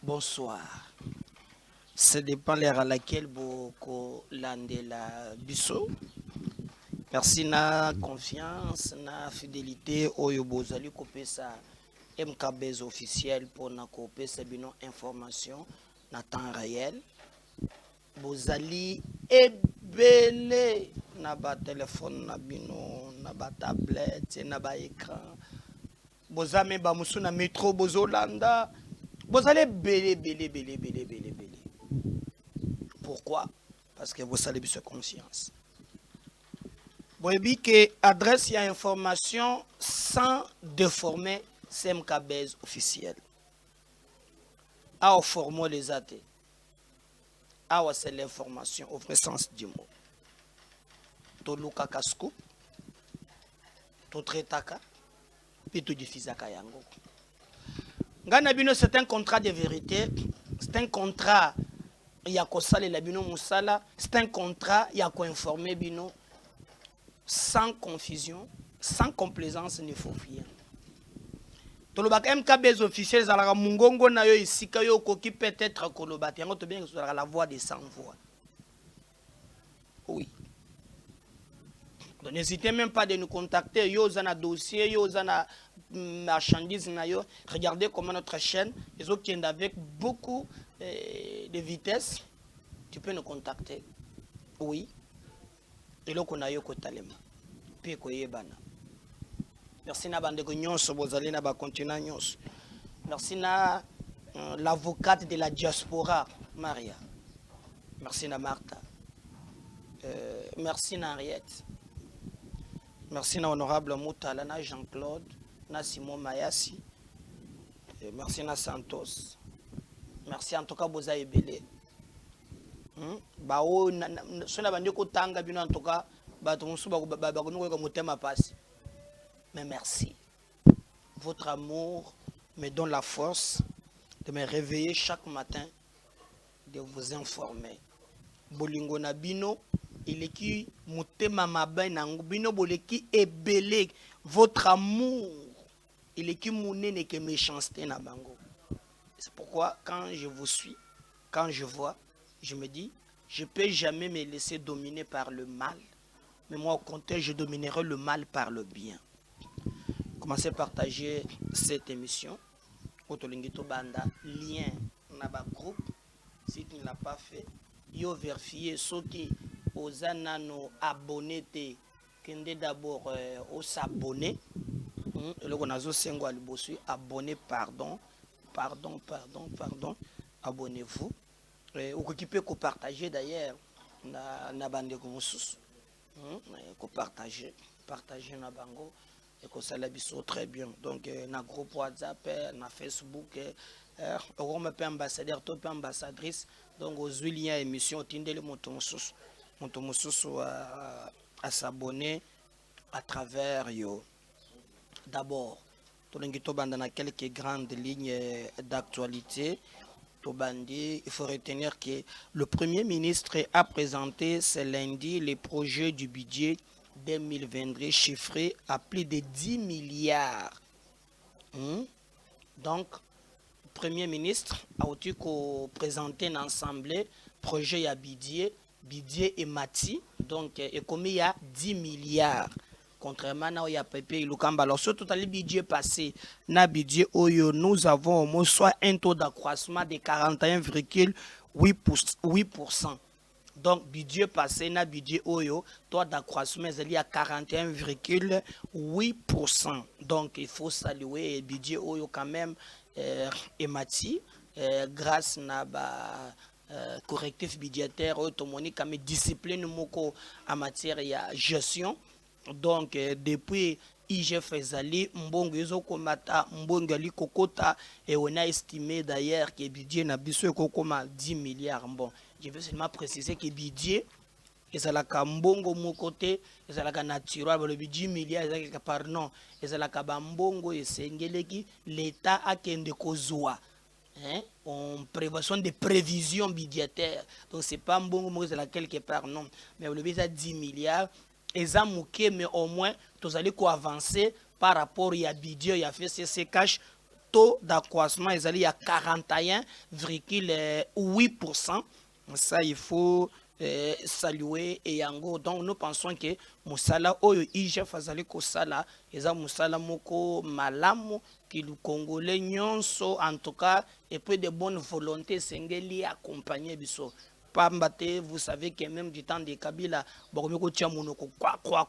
Bonsoir. Ça dépend l'heure à laquelle vous landez la biso. Merci na confiance, na fidélité. Oyo bozali kopesa MKBZ officiel pour na kopesa bino information na temps réel. Bozali ebele na ba téléphone na bino, na ba tablette, na ba écran. Bozame ba musu na métro bozolanda. Vous allez belé. Pourquoi? Parce que vous allez sur conscience. Vous avez dit que adresse et information sans déformer CMKBZ officiel. À former les athées. À c'est l'information au vrai sens du mot. Toluka kasku, to tretaka, puis to diffusaka yango. Ganabino, c'est un contrat de vérité, c'est un contrat yakosale la bino musala, c'est un contrat yako informer bino sans confusion, sans complaisance ni faut rien. Tolobaka MKBZ officiel zalaka mungongo na yo isika yo koki peut-être kolobati yango to bien que la voix des sans voix. Oui. Donc n'hésitez même pas de nous contacter, yo zana dossier, yo zana marchandises. Regardez comment notre chaîne, les autres qui sont avec beaucoup de vitesse, tu peux nous contacter. Oui. Et là, on a eu Kotalema. Puis, Koyebana. Merci na bande nyonso bozali na ba continent nyonso. Merci na l'avocate de la diaspora Maria. Merci na Martha. Merci na Henriette. Merci na honorable Moutala na Jean-Claude. Na Simon Mayasi. Merci na Santos. Merci en tout cas Boza Ebele. Bao sona bandi ko tanga bino en tout cas ba to musuba ba ko ko mutema passe. Mais merci. Votre amour me donne la force de me réveiller chaque matin, de vous informer. Bolingo na bino il est qui mutema mabe na bino boleki ebele. Votre amour il est qui mounene que méchanceté na bango. C'est pourquoi quand je vous suis, quand je vois, je me dis, je ne peux jamais me laisser dominer par le mal. Mais moi au contraire, je dominerai le mal par le bien. Commencez à partager cette émission. Otolingito Banda, lien na ba groupe. Si tu ne l'as pas fait, yo vérifier ceux qui aux anano abonnés kende d'abord au s'abonner. Le Gonazo Sengo Alibosui, pardon, abonnez-vous. Ou qui peut partager d'ailleurs, na bande comme partager na bango, et que ça l'abisso très bien. Donc, na groupe WhatsApp, na Facebook, on me peut ambassadeur, top ambassadrice, donc aux liens émission, tindele montomosus à s'abonner à travers yo. D'abord, dans quelques grandes lignes d'actualité, il faut retenir que le Premier ministre a présenté ce lundi les projets du budget 2023 chiffrés à plus de 10 milliards. Donc, le Premier ministre a aussi présenté un ensemble projet à budget et Mati, donc et comme il y a 10 milliards. Contrairement à ya Pepe Lukamba, alors sur tout le budget passé, na budget Oyo, nous avons au moins soit un taux d'accroissement de 41,8%. Donc budget passé, na budget Oyo, taux d'accroissement il y a 41,8%. Donc il faut saluer le budget Oyo quand même et Mati grâce na ba correctif budgétaire automonique comme discipline moko en matière de gestion. Donc depuis IGF Ezali, Mbongo Ezokomata, Mbongo Ali Kokota, et on a estimé d'ailleurs que le budget n'a besoin de 10 milliards. Bon, je veux seulement préciser que le budget, c'est la Mbongo mon côté, c'est la naturel, le budget 10 milliards, pardon, c'est la Mbongo et Sengeleki, l'État a qu'un kozwa. En prévision de prévisions budgétaires. Donc c'est pas Mbongo, c'est la quelque part, non. Mais le budget à 10 milliards. Mais au moins, vous allez avancer par rapport à budget, il y a fait ces cash, taux d'accroissement il y a 41,8%. Ça il faut saluer et yango. Donc nous pensons que musala oyo IGF azali kosala eza musala moko malamu ki le Congolais nyonso en tout cas et puis de bonne volonté sengeli accompagner biso. Pambate, vous savez que même du temps de Kabila bokomiko tia monoko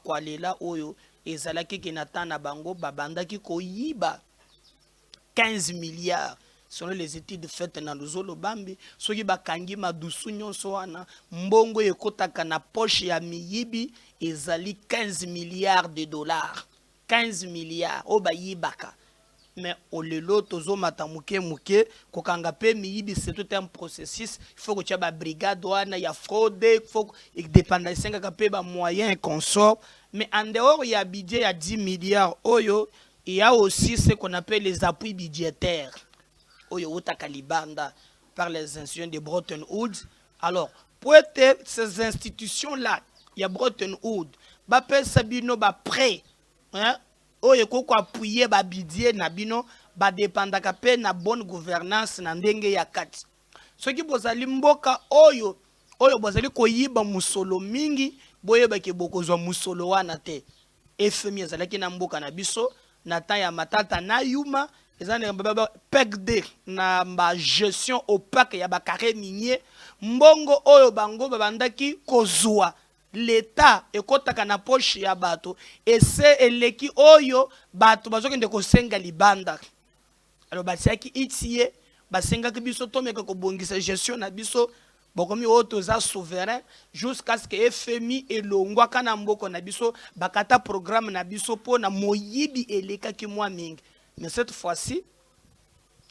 kwa lela oyo ezalaki ki natana bango babandaki koyiba 15 milliards selon les études faites dans le Zolo Bambi, ceux qui bakangi madusu nyonso wana mbongo ekotaka na poche ya miyibi ezali 15 milliards de dollars. 15 milliards o bayibaka. Mais au lelo tozo matamuke muke kokanga pe miyibi c'est tout un processus. Il faut que tu aies ba brigade wana ya fraude, il faut que dépendre 5 pe ba moyens consort. Mais en dehors il y a budget à 10 milliards oyo, il y a aussi ce qu'on appelle les appuis budgétaires. Oyo Kalibanda par les institutions de Bretton Woods. Alors, pour être ces institutions-là, il y a Bretton Woods, Bapé Sabino, prêt, hein, oyo koko appuyer ba budget nabino, ba dépenda kapé na bonne gouvernance na ndenge ya kati. Ce qui bozali mboka oyo bozali koyiba musolo mingi, boye ba ke bokozwa musolo wana te. FMI ezalaki na mboka na biso, na temps ya matata na yuma. PECD na ba gestion opaque ya ba carré minier mbongo oyo bango babandaki kozwa l'état ekotaka na poche ya bato ese eleki oyo bato bazokende kosenga libanda. Alors batiaki itie basengaki biso tomeka kobongisa gestion na biso bokomi oyo toza souverain jusqu'à ce que FMI elongwaka na mboko na biso bakata programme na biso po na moyibi elekaki mwa mingi. Mais cette fois-ci,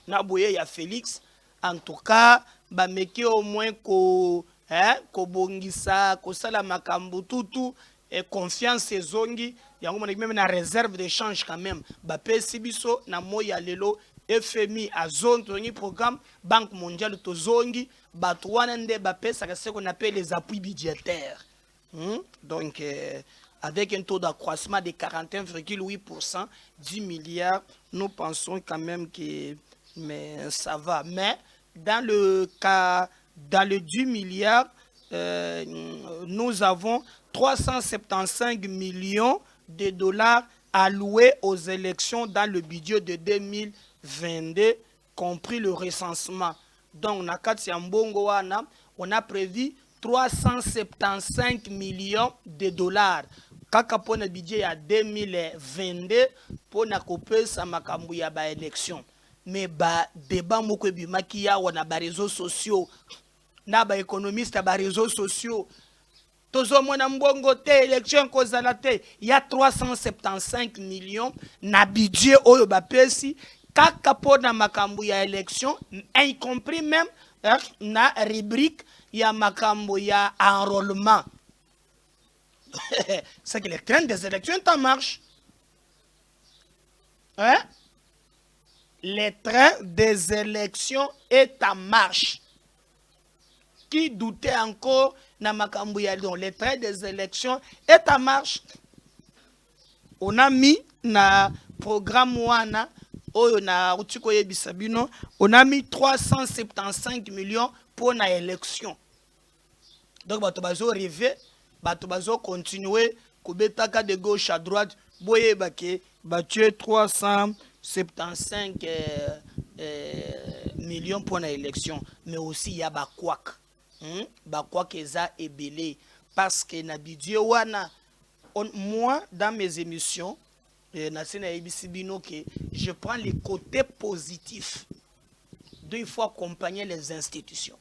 Naboye ya Félix, en tout cas, ba meki au moins ko bongisa, ko sala makambu tutu et confiance zongi, yango monaki même na réserve d'échange quand même. Ba pesi biso na moya lelo FMI a zone tongi programme Banque mondiale to zongi, ba twana nde ba pesa ce qu'on appelle les appuis budgétaires. Donc avec un taux d'accroissement de 41,8%, 10 milliards, nous pensons quand même que ça va. Mais dans le cas, dans le 10 milliards, nous avons 375 millions de dollars alloués aux élections dans le budget de 2022, compris le recensement. Donc, on a prévu 375 millions de dollars. Kaka pour le budget à 2022 pour na kopesa makambu ya ba élection. Mais ba débat moko bimaki ya wana ba réseaux sociaux na ba économistes ba réseaux sociaux. Tozo mona mbongo te élection kozala te, il y a 375 millions na budget oyo ba pesi kaka pour na makambu ya élection, y compris même na rubrique ya makambo ya enrôlement. C'est que le train des élections est en marche. Hein? Le train des élections est en marche. Qui doutait encore na makambo ya donc le train des élections est en marche. On a mis na programme wana oyo na utiko yebisa bino, on a mis 375 millions pour la élection. Donc, bato bazo rêver, bato bazo continuer, kubetaka de gauche à droite, boye bake, batue 375 millions pour l'élection. Mais aussi, il y a bakwak. Bakwak eza ebele. Parce que na budget wana, moi, dans mes émissions, je prends les côtés positifs. Il faut accompagner les institutions.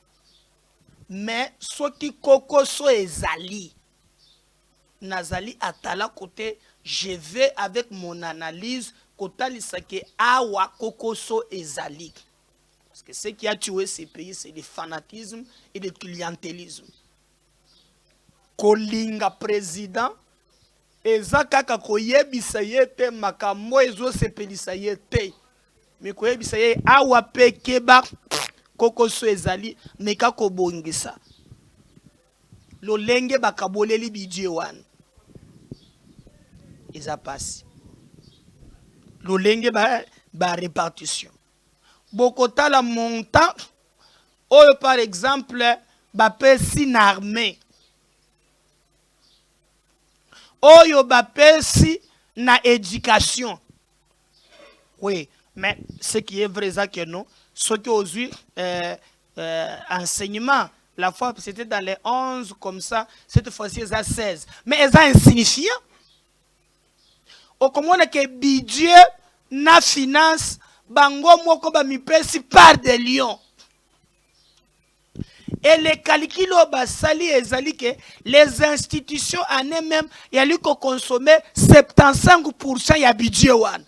Mais ce qui kokoso ezali, nazali atala côté, je vais avec mon analyse, kotali sake awa kokoso ezali. Parce que ce qui a tué ces pays, c'est le fanatisme et le clientélisme. Kolinga président, eza kaka koyebisa ye te makambo ezo sepelisa ye te. Mais koyebisa ye awa pe keba kokoso ezali meka kobongisa lolenge bakaboleli budget wana eza pasi lolenge ba répartition bokota la montant oyo par exemple bapesi na armée oyo bapesi na éducation. Oui, mais ce qui est vrai c'est que non, ce qui aujourd'hui enseignement la fois c'était dans les 11 comme ça, cette fois-ci c'est à 16, mais elles ont insignifiant. Au comment que budget na finance bango moko ba mipesi par des lions. Et les calculs au basali ezali que les institutions en elles-mêmes yali ko consommer 75% ya budget wan.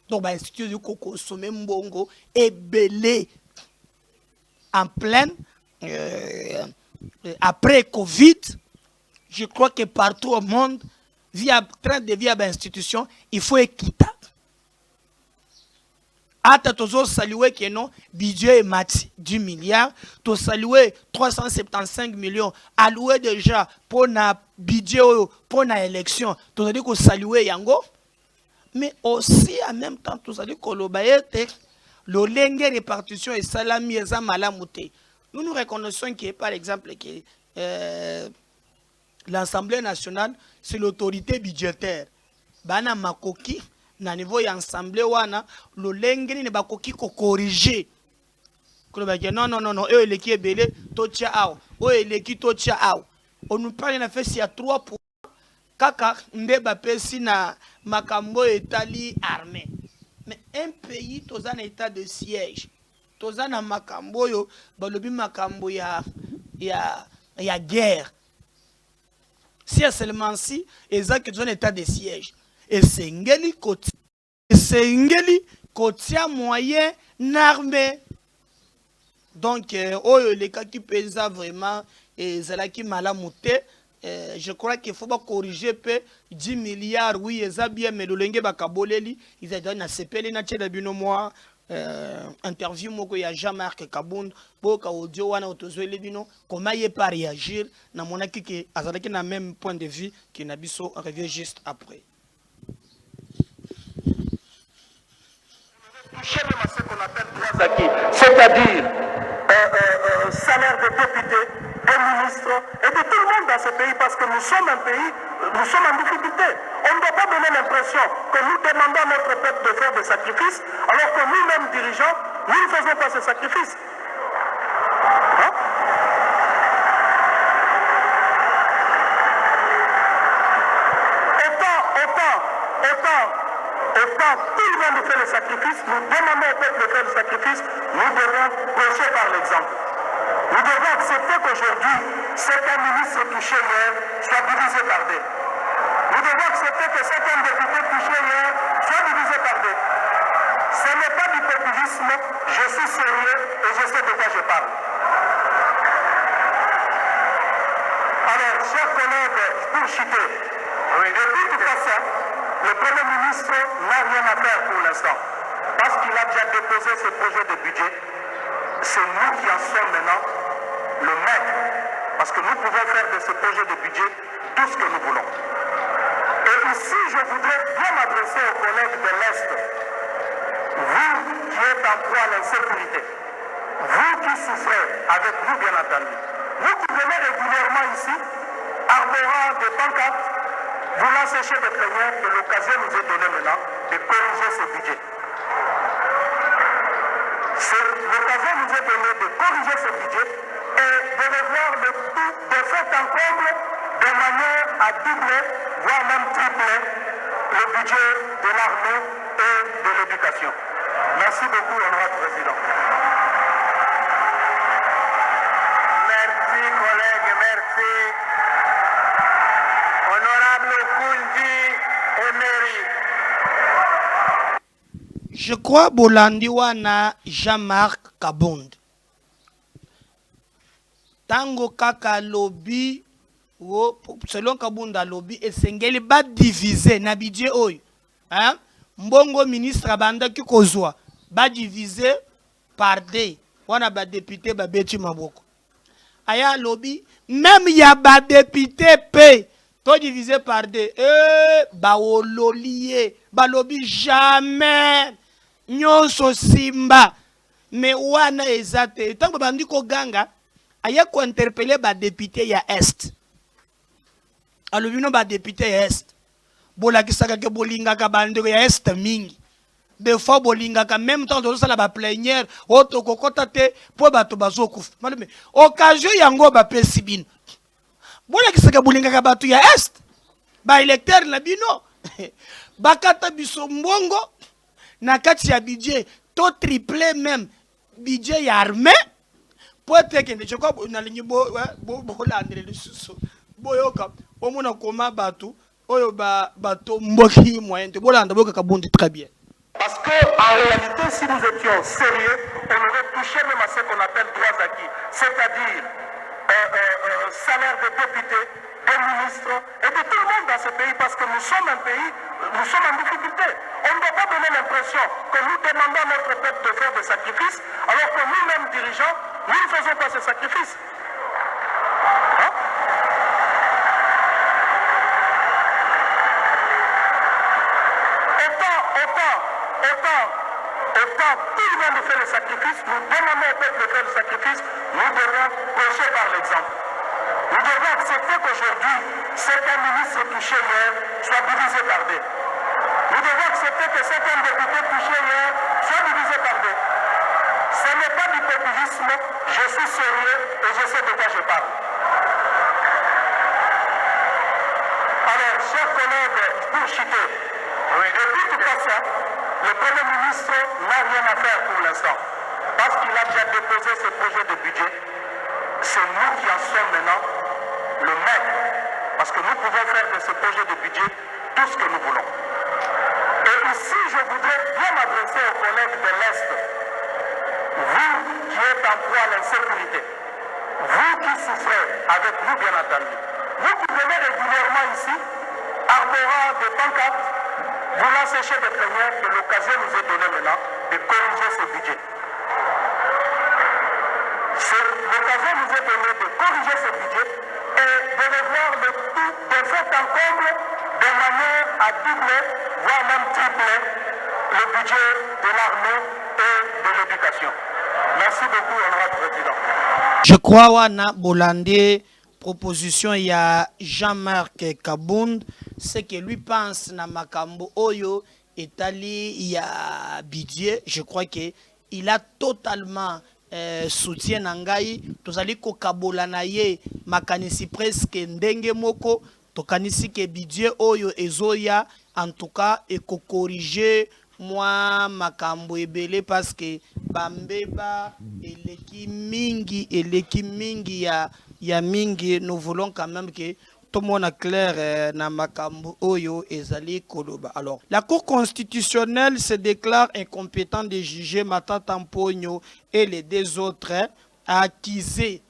Donc ba institution ko consommer mbongo et belé en pleine après Covid. Je crois que partout au monde via train de via institution, il faut équitable. Ata tozo saluer que non, budget est mati 10 milliards, to saluer 375 millions alloué déjà pour na budget pour na élection, to dit que saluer yango, mais aussi en même temps to dit que lo bayete le lenge répartition et salami eza malamuté. Nous reconnaissons que par exemple que l'Assemblée nationale, c'est l'autorité budgétaire. Bana makoki, na niveau y'assemblée wana, le lengeni ne bakoki ko corriger. Non, non, non, non, eux les qui est belé, totia ao. Eux les qui totia ao. On nous parle na fait s'il y a 3 pour kaka ndeba pesi na makambo etali armée. Mais un pays toza na état de siège. Toza na makambo yo, balobi makambo ya guerre. Si seulement si, exact que un état de siège. Et c'est ngeli kotia moyen n'armée. Donc, les cas qui pèsent vraiment, et zalaki malamouté, je crois qu'il faut pas corriger peu 10 milliards, oui, et bien, mais le lenge bakaboleli, ils ont donné à CPL, na tchède bino moi, interview moko ya Jean-Marc Kabound boka audio wana otozweli bino comment il pas réagir na monaki que azalaki na même point de vue que Nabiso revient juste après. C'est-à-dire salaire de députés, des ministres et de tout le monde dans ce pays parce que nous sommes un pays, nous sommes en difficulté. On ne doit pas donner l'impression que nous demandons à notre peuple de faire des sacrifices alors que nous-mêmes dirigeants, nous ne faisons pas ces sacrifices. Hein? Autant tout le monde fait le sacrifice, nous demandons au peuple de faire le sacrifice, nous devons prêcher par l'exemple. Nous devons accepter qu'aujourd'hui, certains ministres touchés hier soient divisés par deux. Nous devons accepter que certains députés touchés hier soient divisés par deux. Ce n'est pas du populisme, je suis sérieux et je sais de quoi je parle. Alors, chers collègues, pour chuter, de toute façon, le Premier ministre n'a rien à faire pour l'instant. Parce qu'il a déjà déposé ce projet de budget, c'est nous qui en sommes maintenant le maître. Parce que nous pouvons faire de ce projet de budget tout ce que nous voulons. Et ici, je voudrais bien m'adresser aux collègues de l'Est. Vous qui êtes en proie à l'insécurité, vous qui souffrez, avec nous bien entendu, vous qui venez régulièrement ici, arborant des pancartes, voulant sécher des plénières, que l'occasion nous est donnée maintenant de corriger ce budget. L'occasion nous est donnée de corriger ce budget et de revoir le tout de fait en comble de manière à doubler, voire même tripler, le budget de l'armée et de l'éducation. Merci beaucoup, honorable président. Merci, collègue, merci. Honorable Kunji Emery. Je crois Bolandi wana Jean-Marc Kabound. Tango kaka lobby selon Kabunda lobby esengeli ba diviser na budget oyo. Hein? Mbongo ministre abanda ki kozwa ba diviser par deux. Wana ba député ba beti maboko. Aya lobby même ya ba député pe to diviser par deux. Ba ololié ba lobby jamais. nyonso simba mais wana ezate tango bandi ko ganga aya ko interpeller ba député ya est alobino ba député ya est bolakisaka ke bolingaka bandeko ya est mingi des fois bolingaka même temps de la ba plénière auto kokota te po bato bazokufa malome occasion yango ba pesi bino bolakisaka bolingaka bato ya est ba électeur na bino bakata biso mbongo na kati ya budget to triplé même budget ya armée pour être que je crois na lingi bo landele lisusu boyoka omona koma bato oyo bato mboki moyen te bolanda boyoka kabundi très bien. Parce qu'en réalité, si nous étions sérieux, on aurait touché même à ce qu'on appelle droits acquis, c'est-à-dire salaire de députés, des ministres et de tout le monde dans ce pays, parce que nous sommes un pays, nous sommes en difficulté. On ne doit pas donner l'impression que nous demandons à notre peuple de faire des sacrifices, alors que nous-mêmes dirigeants, nous ne faisons pas ces sacrifices. Hein? Autant tout le monde fait le sacrifice, nous demandons au peuple de faire le sacrifice, nous devons prêcher par l'exemple. Nous devons accepter qu'aujourd'hui, certains ministres touchés hier soient divisés par deux. Nous devons accepter que certains députés touchés hier soient divisés par deux. Ce n'est pas du populisme, je suis sérieux et je sais de quoi je parle. Alors, chers collègues, pour chuter, de toute façon, le Premier ministre n'a rien à faire pour l'instant, parce qu'il a déjà déposé ce projet de budget. C'est nous qui en sommes maintenant le maître, parce que nous pouvons faire de ce projet de budget tout ce que nous voulons. Et ici, je voudrais bien m'adresser aux collègues de l'Est, vous qui êtes en proie à l'insécurité, vous qui souffrez avec nous bien entendu, vous qui venez régulièrement ici, arborant des pancartes, voulant sécher des plénières, que l'occasion nous est donnée maintenant de corriger ce budget. L'occasion nous est donnée de corriger ce budget et de revoir le tout de fait en comble de manière à doubler, voire même tripler le budget de l'armée et de l'éducation. Merci beaucoup, honorable président. Je crois wana Bolande proposition il y a Jean-Marc Kabound, ce que lui pense na makambo oyo etali il y a budget, je crois que il a totalement soutien nangai tozali ko kabola na ye makanisi presque ndenge moko tokanisi ke budget oyo ezoya en tout cas et ko corriger moi makambo ebele parce que bambeba eleki mingi ya mingi, nous voulons quand même que tout le monde clair na makambo oyo ezali koloba. Alors, la Cour constitutionnelle se déclare incompétent de juger Matata Mponyo et les deux autres accusés.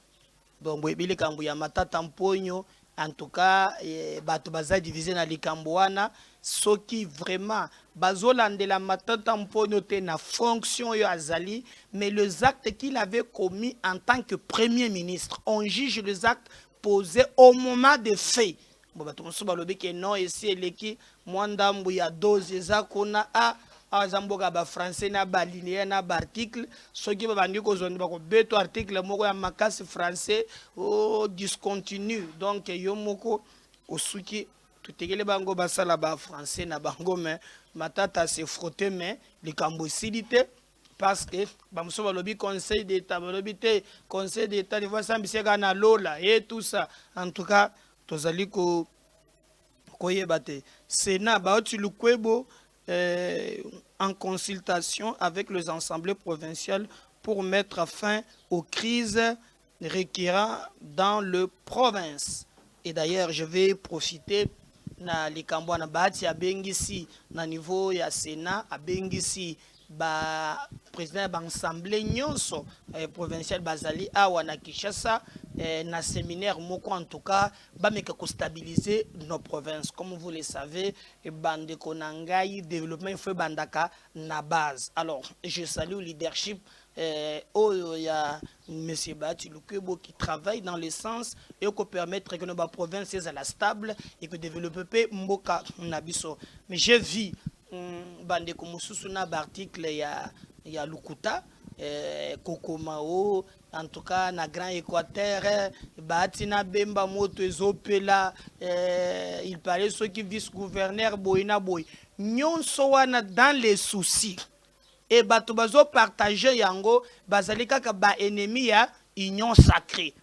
Bon, bwebile kambu ya Matata Mponyo, en tout cas, bato baza divisé na likambo wana, ce qui vraiment bazolande la Matata Mponyo te na fonction yo azali, mais les actes qu'il avait commis en tant que premier ministre, on juge les actes posés au moment des faits. Bon, bato mosu balobi ke non ici eleki mwandambu ya dose ezakona a zamboka ba français na ba linéa na ba article soki babandi ko zondi bako beto article moko ya makasi français o discontinu, donc yo moko osuki tutekele bango basala ba français na bango, mais Matata se frotter mais likambo silité parce que bamuso balobi conseil d'état balobi te conseil d'état de fois sambiseka na lola et tout ça. En tout cas tozali ko koyeba te Sénat baoti lukwebo en consultation avec les assemblées provinciales pour mettre fin aux crises récurrentes dans le province. Et d'ailleurs, je vais profiter na likambo na bahati ya bengisi na niveau ya Sénat a bengisi ba président ba assemblée nyonso provinciale bazali awa na Kinshasa na séminaire moko, en tout cas ba meka ko stabiliser nos provinces. Comme vous le savez, bande konangai développement il faut bandaka na base. Alors je salue le leadership il y a M. Bati Lukebo qui travaille dans le sens et qui permettre que nos provinces soient stable et que développer Mboka Nabiso. Mais j'ai vu bandeko mosusu na article ya Lukuta Kokomao en tout cas na Grand Équateur Batina Bemba moto ezopela il paraît ceux qui vice-gouverneur Boyna Boy nyonso wana dans les soucis et bato bazo partager yango bazali kaka ba ennemi ya union sacrée.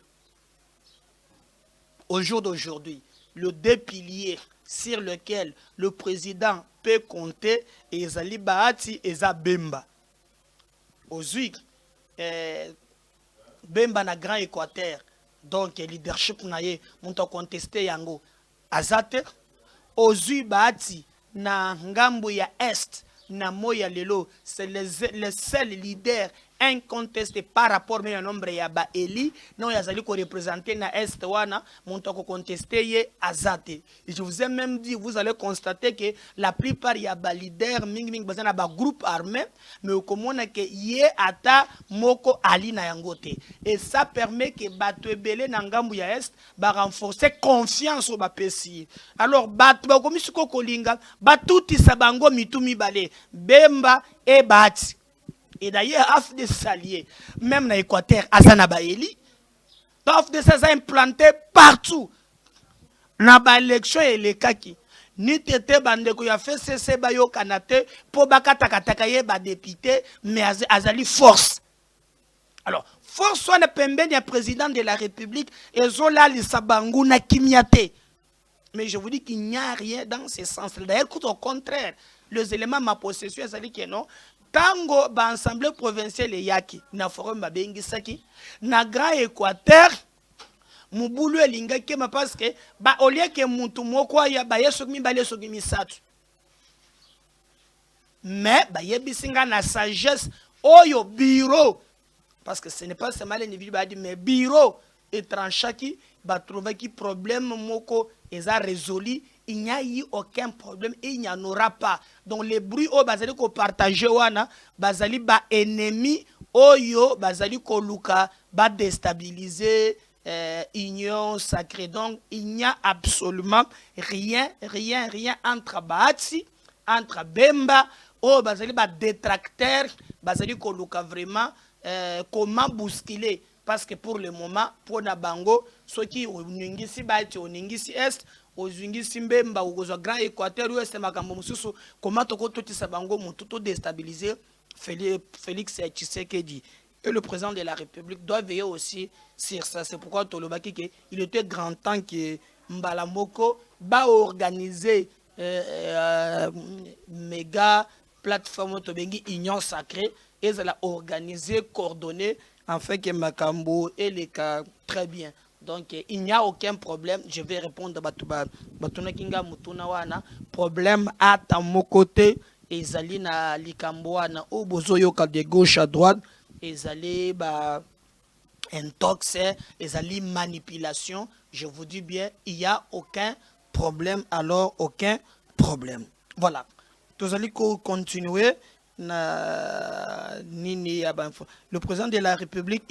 Au jour d'aujourd'hui, le deux piliers sur lesquels le président peut compter ezali Bahati eza Bemba. Aujourd'hui, Bemba na Grand Équateur, donc leadership naye monto contesté yango azate. Aujourd'hui Bahati na ngambo ya Est na moya lelo, c'est le seul leader incontesté par rapport à nombre ya ba Eli non yazali ko représenter na Est wana monto ko contester ye azate. Et je vous ai même dit, vous allez constater que la plupart ya ba leader ming bazana ba groupe armé mais komona ke ye ata moko ali na yangote et ça permet que bato ebele na ngambu ya Est ba renforcer confiance au ba pesi. Alors bato ba komisiko kolinga batuti sabango mitumi bale Bemba et Bahati. Et d'ailleurs, AFD de s'allier, même dans l'Équateur, Azana Baeli, AFD s'est implanté partout. Dans l'élection et les kaki, ni tete bandeko ya fait cesser bayo kanate pour bakata katakaye ba député, mais azali force. Alors, force soit le pembe du président de la République, et zola li sabangu na kimiate. Mais je vous dis qu'il n'y a rien dans ce sens-là. D'ailleurs, au contraire, les éléments de ma possession, ça dit que non. Tango ba assemblée provinciale yaki na forum babengi saki na Grand Équateur mubulu elinga kema parce que ba olie ke mutu moko ya ba yeso mi bale so mi satu mais ba yebisinga na sagesse oyo bureau parce que ce n'est pas seulement l'individu ba dit mais bureau étrange ba trouver qui problème moko eza résolu. Il n'y a eu aucun problème et il n'y en aura pas. Donc les bruits au bazali ko partager wana bazali ba ennemi oyo bazali ko luka ba déstabiliser union sacrée. Donc il n'y a absolument rien entre Bahati, entre Bemba o bazali ba détracteur bazali ko luka vraiment comment bousculer. Parce que pour le moment, pour Nabango, ceux qui ont n'ingisi Bahati, ont n'ingisi Est, aux Zingisi Mbemba, aux Grand Équateur, Ouest, Makambo Mususu, comment tout Sabango, mon tout déstabilisé, Félix Tshisekedi. Et le président de la République doit veiller aussi sur ça. C'est pourquoi Tolobaki, il était grand temps que Mbalamoko va organiser méga plateforme Tobengi Union Sacrée et elle a organisé, coordonné, en fait que Makambo et les cas très bien. Donc il n'y a aucun problème. Je vais répondre à Batuna Kinga Mutuna wana. Problème à mon côté. Ezali na likambo wana au bozoyoka de gauche à droite. Ezali ba intox, ezali manipulation. Je vous dis bien, il n'y a aucun problème. Alors aucun problème. Voilà. Tous allez continuer. Le président de la République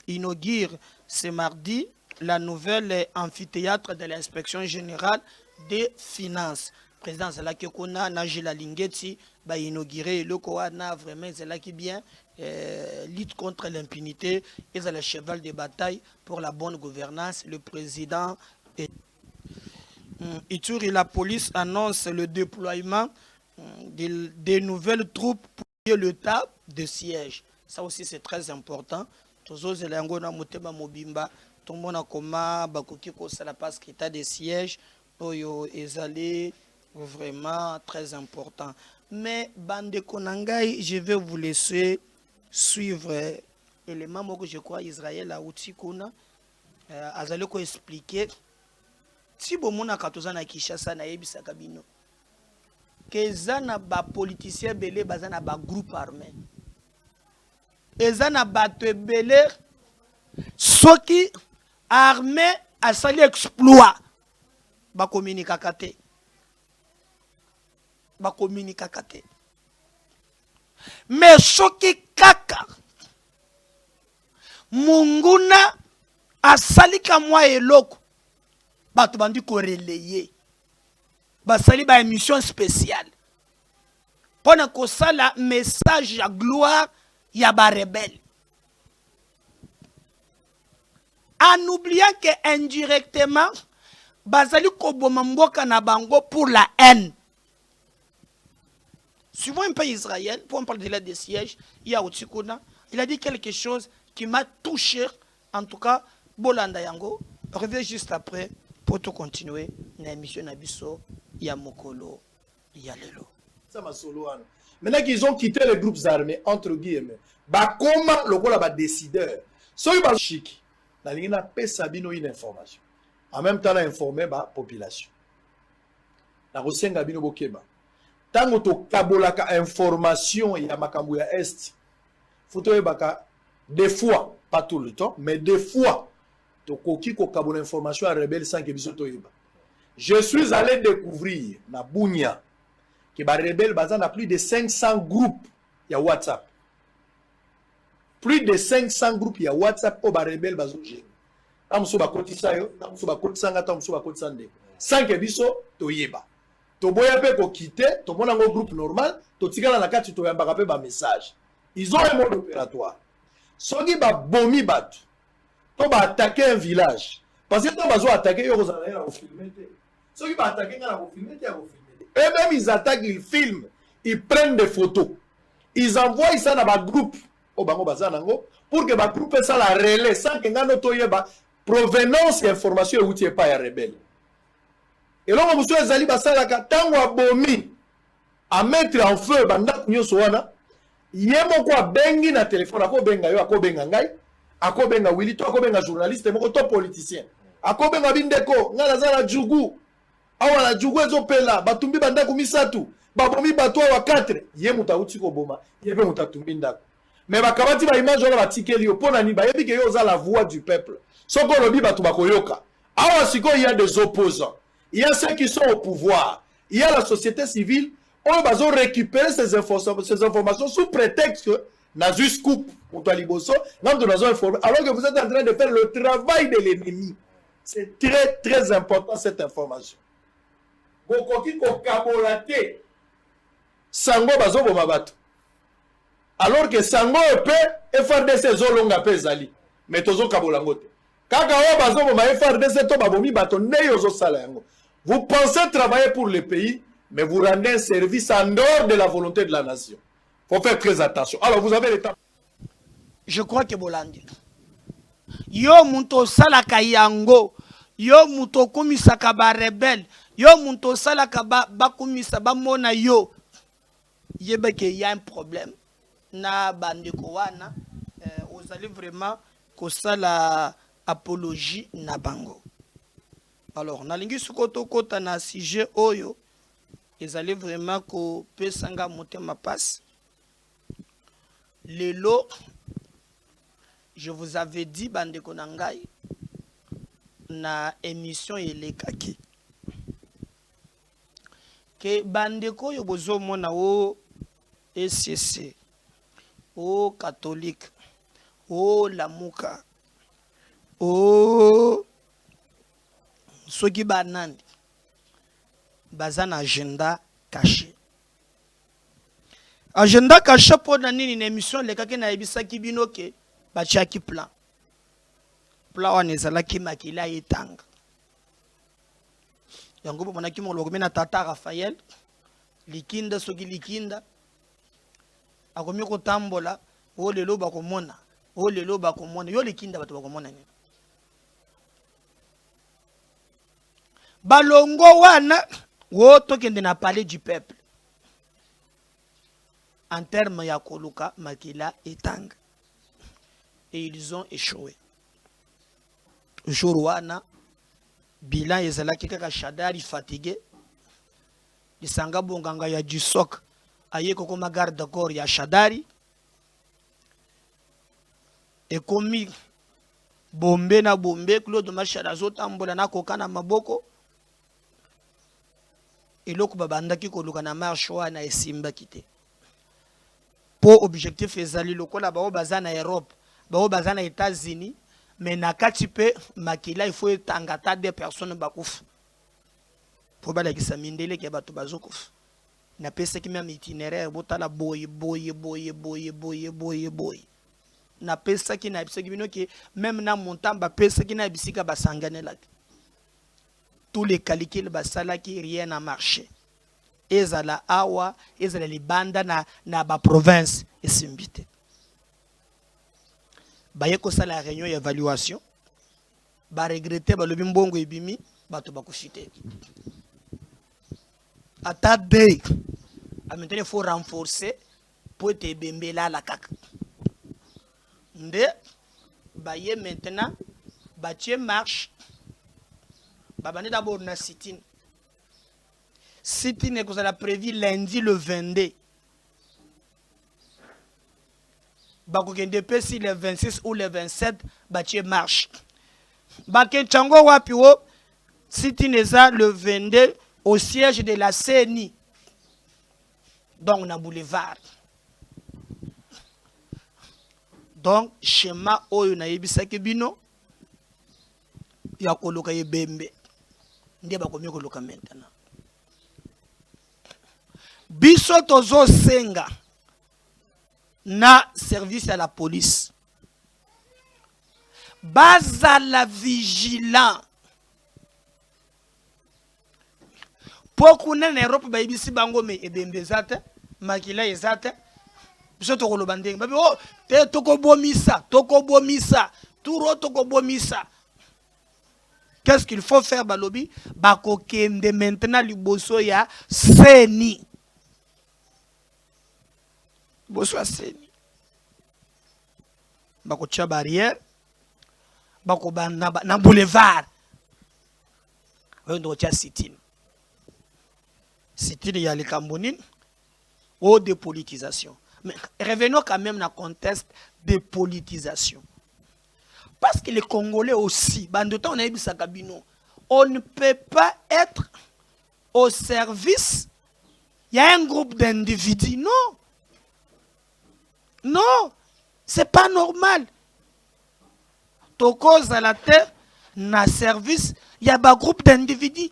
inaugure ce mardi la nouvelle amphithéâtre de l'inspection générale des finances. Le président Zalaki Kona, Najila Lingeti, va inaugurer le Koana vraiment Zalaki bien, lutte contre l'impunité et le cheval de bataille pour la bonne gouvernance. Le président Ituri, la police annonce le déploiement des nouvelles troupes pour le tas de siège. Ça aussi c'est très important. Tozo zelango na motema mobimba tomona koma bakoki ko sala parce que état de siège oyo ezali vraiment très important. Mais bande konangai, je vais vous laisser suivre élément moko je crois Israël a outi kuna azali ko expliquer si bomona katoza na Kinshasa na yebisa kabino que zana ba politicien belé bazana ba groupe armé ezana bato belé soki armé a sali exploit ba communiquer kate mais soki kaka munguna asali ka mwa eloko bato bandi ko relayer basali ba émission spéciale Pendant que ça, le message à gloire, il y a des rebelles. En oubliant que indirectement, bazali koboma mboka na bango pour la haine. Suivant un pays Israël, pour on parle de l'aide des sièges, il y a Otsikuna, il a dit quelque chose qui m'a touché, en tout cas, Bolanda Yango. Reviens juste après pour tout continuer. L'émission Nabiso, Yamokolo, Yalelo. Maintenant qu'ils ont quitté les groupes armés, entre guillemets, comment le rôle va décideur? Soyez pas chic. La ligne n'a pas sabino une information. En même temps, informer la population. La Rosenga bino bokeba. Tango to kabolaka information ya makambu ya est. Faut baka des fois, pas tout le temps, mais des fois, to koki ko kabola information à rebelle sans que biso to yeba. Je suis allé découvrir na Bunia que ba rebelle bazan a plus de 500 groupes ya WhatsApp. Plus de 500 groupes ya WhatsApp au ba rebelle bazo jeng. Tamso ba kotisa yo, tamso ba kotisa nga, tamso ba kotisa nde. Sans que biso to yeba. To boya pe ko quitter, to mona ngo groupe normal, to tikala na kati to yamba pe ba message. Ils ont un mode opératoire. Soki ba bomi batu, to ba attaquer un village. Parce que to bazo attaquer yo kozana na filmer. Soki ba attaquer nga na filmer, ya filmer. Et même ils attaquent, ils filment, ils prennent des photos. Ils envoient ça dans ba groupe au bango bazanango pour que ba groupe ça la relais sans que ngano to yeba provenance information outil pas ya rebelle. Et là on monsieur ezali basala ka tango abomi à mettre en feu banda nyoso wana. Yemo kwa bengi na téléphone ako benga yo ako benga ngai ako benga Willy to ako benga journaliste moko to politicien ako benga bindeko ngala zala jugu awa la jugu ezopela batumbi bandako misatu babomi bato wa 4 yemo tauti ko boma yebe mutatumbi ndako mais bakabati ba image wana batikeli yo pona ni ba yebi ke yo za la voix du peuple soko lobi bato bakoyoka awa siko il y a des opposants, il y a ceux qui sont au pouvoir, il y a la société civile. On va récupérer ces informations sous prétexte que Nazu scoop ou Taliboso, alors que vous êtes en train de faire le travail de l'ennemi. C'est très très important cette information. Sango bazo bomabatu. Alors que Sango peut FRDC zolonga pe zali, mais tozo kabolangote. Kaka o bazo boma FRDC to babomi bato neyo zo sala yango. Vous pensez travailler pour le pays, mais vous rendez un service en dehors de la volonté de la nation. Il faut faire très attention. Alors, vous avez l'état. Je crois que Bolandi. Yo muto salaka yango. Yo muto kumisaka ba rebelle. Yo muto salaka ba kumisa ba mona yo. Yebeke y a un problème. Na bandeko wana. Vous allez vraiment que ça la apologie na bango. Alors, nalingi sukoto kota na sujet oyo. Ils allaient vraiment que pesanga monter ma passe. Le lot, je vous avais dit, bande konangai, na émission elekaki. Que bande ko yo bozo mona o SCC, o catholique, o lamuka, o soki banandi. Bazan agenda caché. Agenda caché pour nani une émission les kaki na ebisa kibino ke bachaki plan. Plan wana ezala ki makila etanga. Yango bo monaki mo logo mena tata Raphaël likinda soki likinda akomi ko tambola o lelo ba komona o lelo ba komona yo likinda bato ba komona ni. Balongo wana woto kende na parler du peuple en termes ya koluka makila etanga et ils ont échoué. Jour wana bilan ezalaki kaka Shadari fatigué lisanga bonganga ya du sok aye koko garde corps ya Shadari et komi bombe na bombe Claude Machada zotambola na kokana maboko. Et l'autre babanda qui koluka na marche wana esimba kite. Pour objectif ezali lokola bao bazana Europe, bao bazana États-Unis, mais na kati pe makila il faut tangata des personnes bakufu. Pour bala ki samindele ke bato bazokuf. na pesa qui même itinéraire botala boye na pesa qui na bisa qui bino ki même na montant ba pesa qui na bisika basangane la tous les calculs basala qui rien n'a marché ezala awa ezala libanda na ba province esimbite baye ko sala réunion d'évaluation ba regretter ba lobi mbongo ebimi bato bakushite ata day maintenant il faut renforcer pour te bembela la kaka nde baye maintenant batie marche babane d'abord na sit-in sit-in que ça a prévu lundi le 22 bakokende pesi le 26 ou le 27 batie marche bake chango wapi wo sit-in eza le 22 au siège de la CENI donc na boulevard donc schéma oyo na yebisaki bino ya koloka yebembe ndiye bakomi koloka maintenant biso tozo senga na service à la police bazala vigilant pokuna na Europe bayibisi bango me ebembe zate makila ezate biso tokoloba ndenge babi oh te tokobomisa turo tokobomisa. Qu'est-ce qu'il faut faire balobi bakokende maintenant liboso ya CENI boso ya CENI bakotia barrière bakobanda na boulevard oyo ndo tia sit-in sit-in ya likambonini ou dépolitisation. Mais revenons quand même dans le contexte de politisation. Parce que les Congolais aussi, on ne peut pas être au service. Il y a un groupe d'individus. Non. Non. C'est pas normal. Toko à la terre, na service, il y a un groupe d'individus.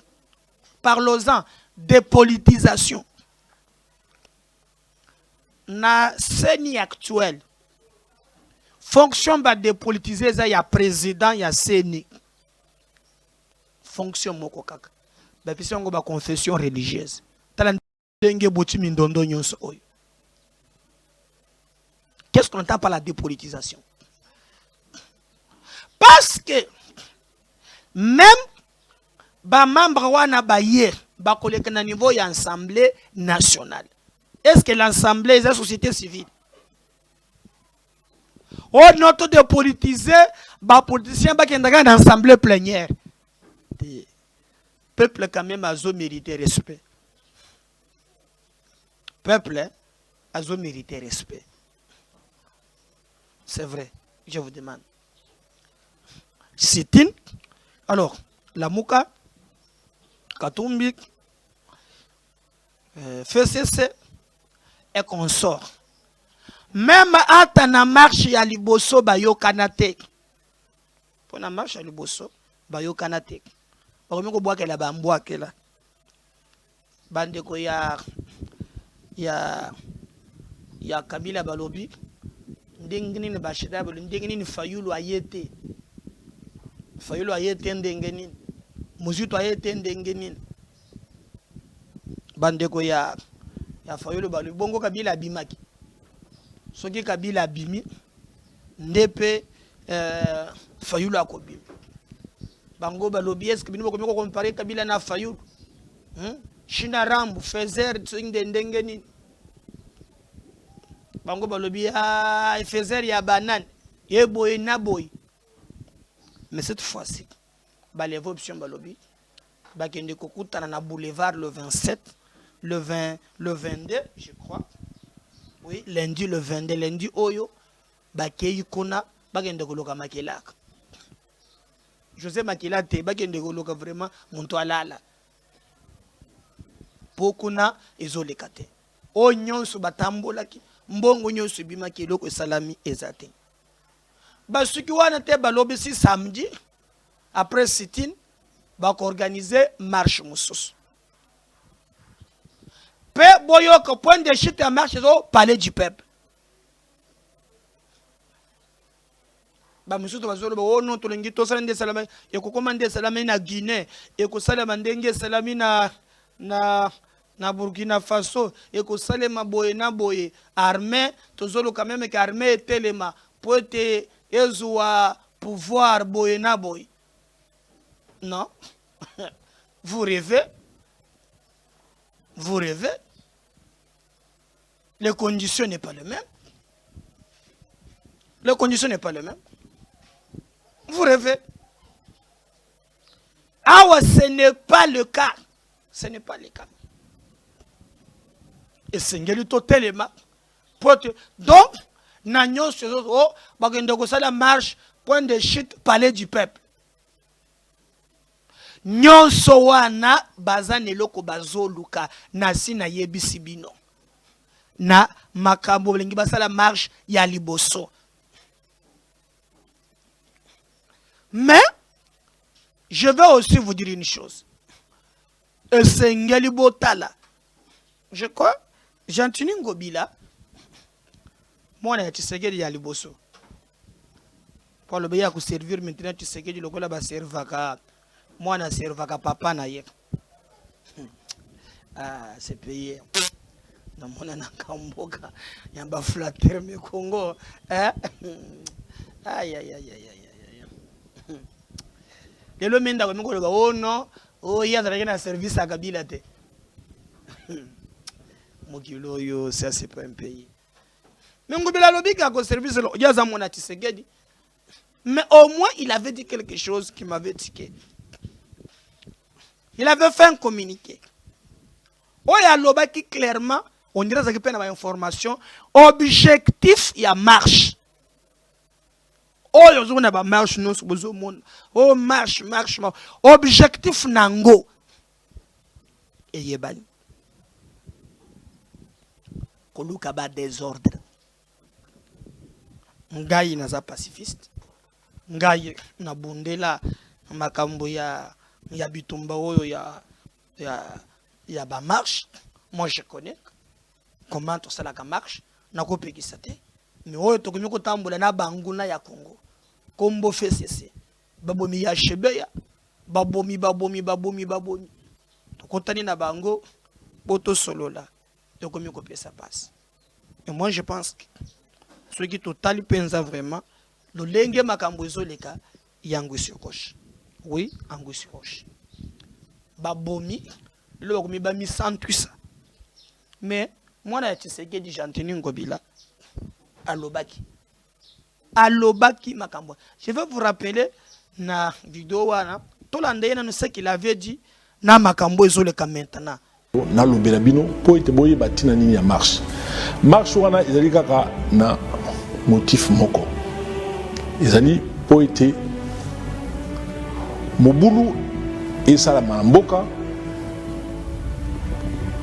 Parlons-en. Dépolitisation. Na CENI actuel fonction ba dépolitiser ça ya président ya CENI fonction moko kaka ba pisi ngo ba confession religieuse tala ndenge boti mindondo nyonso oyo. Qu'est-ce qu'on entend par la dépolitisation? Parce que même ba membre wana ba hier ba koleka na niveau ya assemblée nationale. Est-ce que l'Assemblée est la société civile? Oh, notre dépolitiser, les politiciens qui sont dans l'Assemblée plénière. Le peuple quand même a mérité respect. Le peuple a mérité respect. C'est vrai, je vous demande. Sit-in. Alors, la Mouka, Katumbi, FCC, et qu'on sort. Même à ta marche ya liboso bayo kanate. Pour la marche ya liboso bayo kanate. Par exemple, bois que la bamboa que là. Bande ko ya Kabila balobi. Ndengini ne bashida balo ndengini ni Fayulu ayete. Fayulu ayete ndengeni. Muzitu ayete ndengeni. Bande ko ya Fayulu balo bongo Kabila abimaki. Soki Kabila abimi ndepe Fayulu akobimi. Bango balobi est-ce que bino ko comparer Kabila na Fayulu? China Rambo Fezer ndengeni. Bango balobi Fezer ya banane ye boy na boy. Mais cette fois-ci les options balobi bakende kokutana na boulevard le 27 le 22 je crois. Oui, lundi le 22, lundi oyo, bakei kona, bagende koloka makelaka. José Makela te, bagende koloka vraiment, monto alala. Pokuna, ezolekate. O nyonso batambolaki, mbongo nyonso bimaki eloko salami ezate. Basuki wana te balobi si samedi, après sit-in, bako organiser marche mosusu. Pe boyoko point de chute à marche au palais du peuple. Ba musuto bazolo ba ono tolengi to sala nde salama e ko komande salama na Guinée e ko sala mandenge salami na Burkina Faso et que salema boye na boye armée tozolo quand même que armée telema pour te ezwa pouvoir boye na boye. Non. Vous rêvez. Vous rêvez. Les conditions n'est pas les mêmes. Les conditions n'est pas les mêmes. Vous rêvez. Ah ouais, ce n'est pas le cas. Ce n'est pas le cas. Et c'est un tellement. Donc, nous avons la marche, point de chute, palais du peuple. Nous sommes bazane loko bazoluka nasi na yebisi bino. Na makambo lengi basala marche ya liboso. Mais, je vais aussi vous dire une chose. Et c'est Botala. Je crois, Jean-Tini Ngobila, moi, je sais que il y a liboso. Pour le bien servir maintenant, tu sais que le gola va servir. Moi, je serve à papa na yek. Ah, c'est payé. Non, mon ana kamboka, yamba flatter me Congo. Hein? Aïe, aïe, aïe, aïe, aïe. Et le menda comme oh non, oh il y a un service à Kabila te. Mokilo yo, ça c'est pas un pays. Mais Ngobila lobi ka ko service il y a za mona Tshisekedi. Mais au moins il avait dit quelque chose qui m'avait tiqué. Il avait fait un communiqué. Oh ya loba qui clairement on dirait que peine information objectif il y a marche. Oh, yo na ba marche non bozo monde. Oh marche. Objectif nango. Et yebani. Koluka ba désordre. Ngai na za pacifiste. Ngai na bundela makambo ya bitumba oyo ya ba marche. Moi je connais comment tout ça la marche na ko pekisa te. Mais oyo tokomi ko tambola na banguna ya Congo. Kombo FCC. Babomi ya Shebeya. Babomi. Tokotani na bango boto solola. Tokomi ko pesa passe. Et moi je pense que ceux qui total pensa vraiment le lenge makambo ezoleka yango sur gauche. Oui, ango sur gauche. Babomi le bakomi ba mi santuisa. Mais moi na Tshisekedi Jean-Tini Ngobila Alobaki makambo. Je vais vous rappeler na vidéo wana tolanda na ce qu'il avait dit na makambo ezoleka maintenant. Na lobela bino po ete boye batina nini ya marche. Marche wana ezali kaka na motif moko. Ezali po ete mobulu esala mboka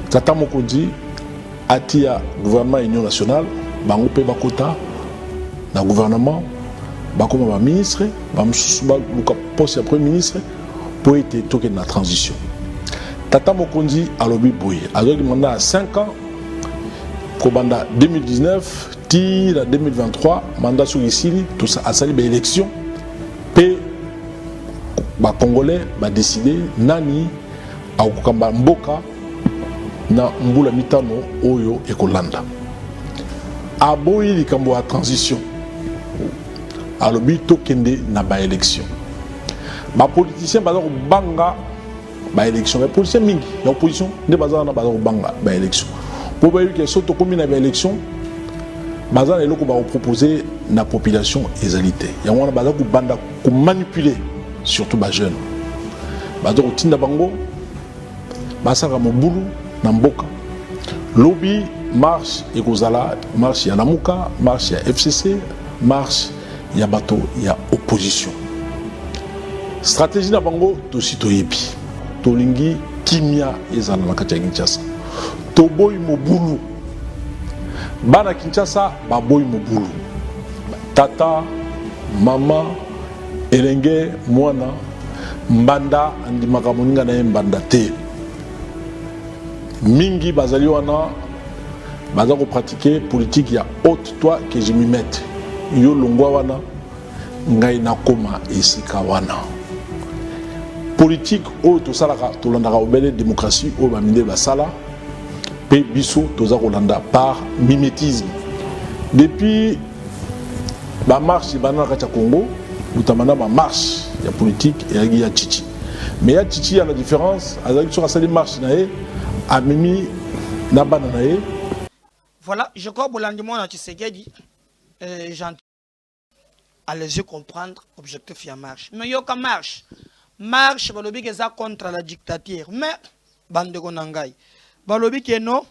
tata mokonzi atia gouvernement union nationale bango pe bakota na gouvernement bakoma ba ministre ba mususu ba luka poste ya premier ministre pour être toke na transition. Tata mokonzi alobi boye azoki mandat à 5 ans kobanda 2019 ti la 2023 mandat sur ici tout ça a sali ba élection pe ba congolais ba décider nani akokamba mboka na mbula mitano oyo ekolanda. Aboyi likambo ya transition alobi tokende na ba élection ba politicien baza kobanga ba élection ba politicien mingi ya opposition nde baza na baza kobanga ba élection po ba yuki soto komi na ba élection baza na eloko ba proposer na population ezalité ya wana baza kobanda ko manipuler surtout ba jeune baza kotinda bango basaka mobulu na mboka lobby marche ekozala marche ya Namuka, marche ya FCC, marche ya bato ya opposition. Stratégie na bango tosi toyebi. Tolingi kimia ezala na kati ya Kinshasa. Toboyi mobulu. Bana Kinshasa baboyi mobulu. Tata, mama, elenge, mwana, mbanda andi makamoninga na mbanda te. mingi bazali wana baza ko pratiquer politique ya haute toi que je m'y mette yo longwa wana ngai nakoma esika wana politique oyo tosalaka tolandaka obele démocratie oyo bamindele basala mpe biso toza kolanda par mimétisme depuis bamarche bana na kati ya Congo utamana bamarche ya politique eyaki ya Tchitchi mais ya Tchitchi ya la différence azalaki soki asali marche na ye amemi na bana na ye. Voilà, je crois que Bolandimon Tshisekedi, j'entends à les yeux comprendre l'objectif de marche. Mais il y a une marche. Marche, balobi que ça contre la dictature. Mais, bande konangai, balobi que non,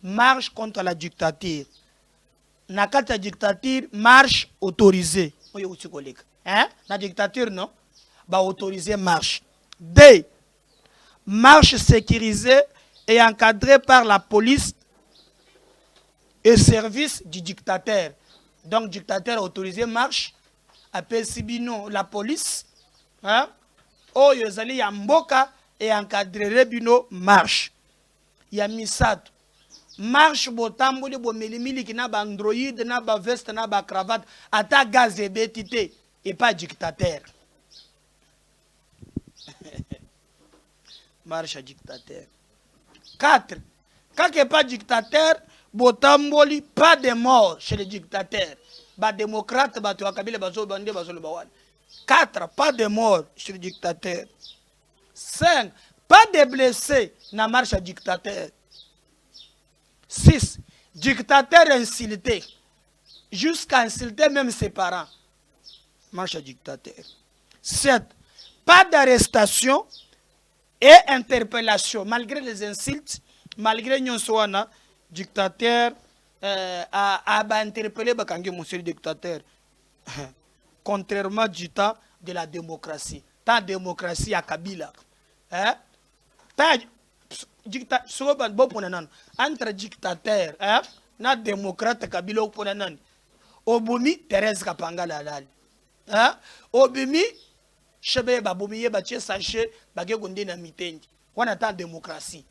marche contre la dictature. Nakata dictature, marche autorisée. Hein? La dictature, non? Bah, autorisée marche. D. Marche sécurisée et encadrée par la police et service du dictateur. Donc, dictateur autorisé marche. Après Sibino, la police. Hein? Oh, yozali yamboka et encadré bino marche. Yamisato. Marche botamboli bo melimili ki na ba android na ba veste na ba cravate ata gaz et bétité et pas dictateur. Marche à dictateur. 4. Quand il n'y a pas dictateur, botamboli pas de mort chez les dictateurs. Ba démocrate ba to akabile bazo bande bazo le bawan. 4. Pas de mort chez les dictateurs. 5. Pas de blessés na marche à dictateur. 6. Dictateur insulté. Jusqu'à insulter même ses parents. Marche à dictateur. 7. Pas d'arrestation et interpellation. Malgré les insultes, malgré Nyonsoana, dictateur a interpellé Bakangi, monsieur le dictateur. Contrairement du temps de la démocratie. Tant démocratie à Kabila. Hein? Entre dictateur na démocrate Kabila Obumi Thérèse Kapangala lali. Obumi chebe babumi ye batie sachet bage gonde na mitendi. On attend démocratie.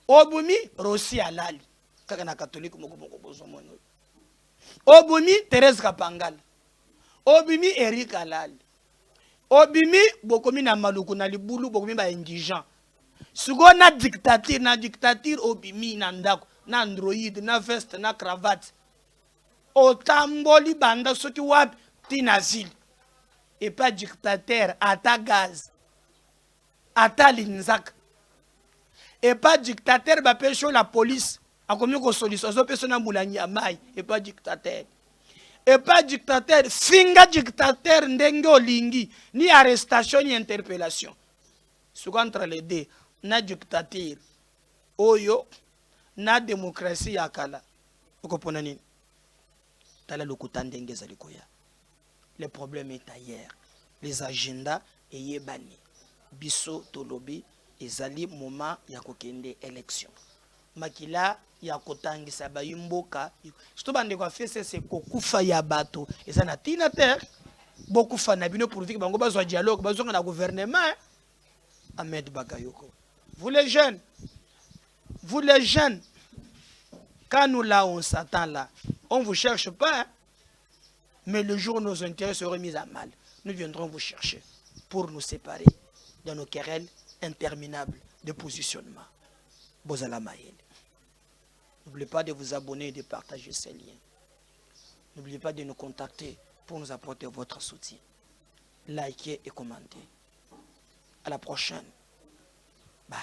Obumi Rossi alali. Kaka na catholique moko bozo mono. Obumi Thérèse Kapangala. Obumi Eric alali. Obimi bokomi na maluku na libulu bokomi ba indigent. Sugo na dictature obimi na ndako na android na veste na cravate. Otamboli banda soki wapi tinazili. Et pas dictateur ata gaz. Ata linzak. Et pas dictateur ba pecho la police. A komi ko solution so pecho na mulani ya mai et pas dictateur. Et pas dictateur, finga dictateur ndenge olingi, ni arrestation ni interpellation. Sous contre les deux, na dictature, oyo, na démocratie yakala. Vous comprenez? Tala lokuta ndenge zalikoya. Le problème est ailleurs. Les agendas et yebani. Biso tolobi ezali moment ya kokende élection. Makila ya kotangisa bayimboka surtout bande kwa fese c'est kokufa ya bato eza na tina terre beaucoup fa na bino politique bango bazwa dialogue bazonga na gouvernement Ahmed Bakayoko. Vous les jeunes, quand nous là on s'attend là, on vous cherche pas, hein? Mais le jour où nos intérêts seront mis à mal, nous viendrons vous chercher pour nous séparer dans nos querelles interminables de positionnement. Bozala Maël. N'oubliez pas de vous abonner et de partager ces liens. N'oubliez pas de nous contacter pour nous apporter votre soutien. Likez et commentez. À la prochaine. Bye.